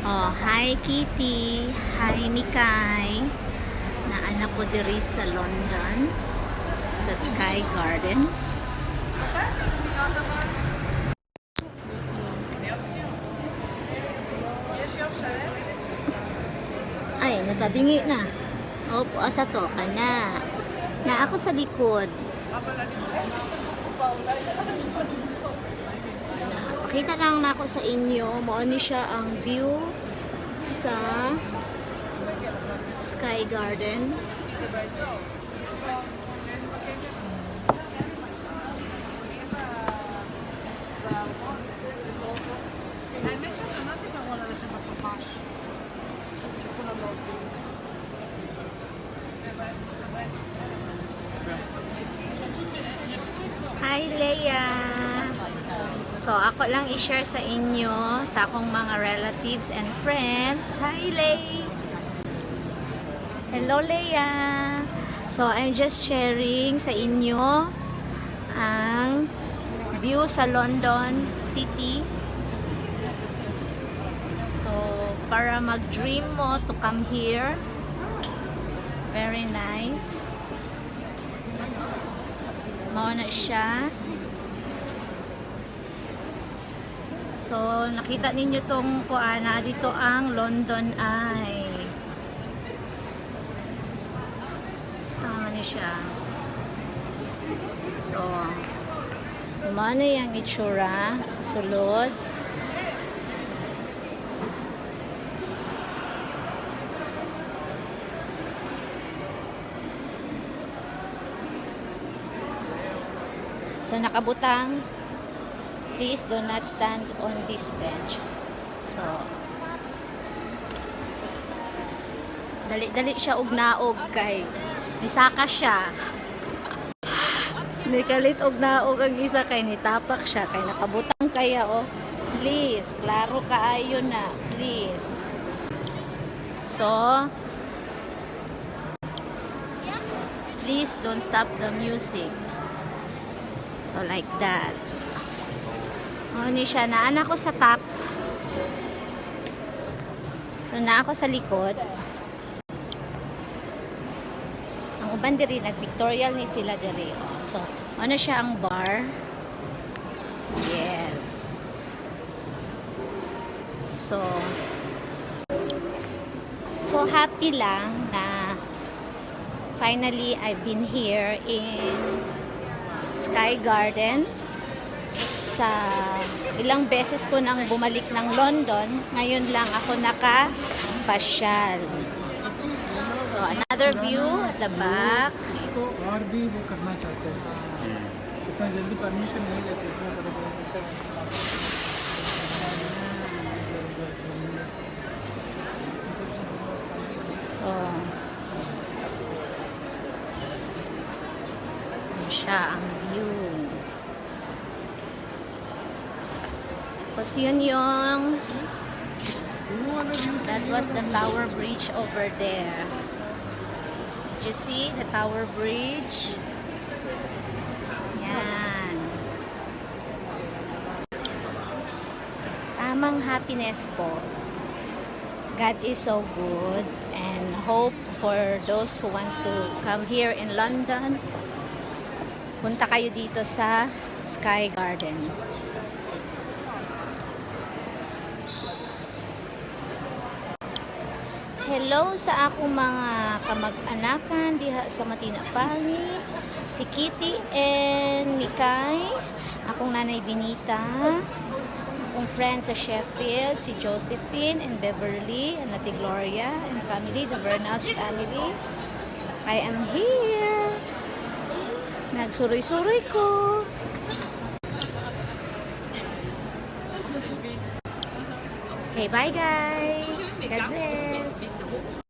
Oh, hi Kitty. Hi Mikay. Naanak ko diri sa London sa Sky Garden. Ay, natabingi na. Opo, asa to ka na. Na ako sa likod. Pakita lang na ako sa inyo. Mauni siya ang view sa Sky Garden. Hi Leia! So ako lang i-share sa inyo sa akong mga relatives and friends. Hi Lei! Hello Leia! So I'm just sharing sa inyo ang view sa London City. So para mag-dream mo to come here. Very nice. Mao na siya. So, nakita ninyo tong kuana dito ang London Eye. Sama na siya. So, mao na yung itsura sa sulod. So, nakabutang, please do not stand on this bench. So, dali-dali siya og naog kay nisaka siya. Nikalit og naog ang isa kay nitapak siya kay nakabutang kaya oh. Please, klaro kaayo na, please. So, please don't stop the music. So, like that. O, ni siya. Naan ako sa top. So, na ako sa likod. Ang uban diri, nag-pictorial ni sila diri. So, ano siya ang bar? Yes. So happy lang na finally I've been here in Sky Garden. Sa ilang beses ko nang bumalik ng London, ngayon lang ako nakapasyal. So another view at the back. इसको और भी वो करना चाहते हैं, इतना जल्दी परमिशन नहीं देते, इतना बड़े-बड़े research। So yun siya ang view. Tapos yun yung that was the Tower Bridge over there. Did you see the Tower Bridge? Yan. Tamang happiness po. God is so good, and hope for those who wants to come here in London, punta kayo dito sa Sky Garden. Hello sa akong mga kamag-anakan diha sa Matinapani, si Kitty and Mikay, akong nanay Benita, akong friends sa Sheffield, si Josephine and Beverly, and Ate Gloria and family, the Bernals family. I am here. Nagsuroy-suroy ko. Okay, bye guys. God bless.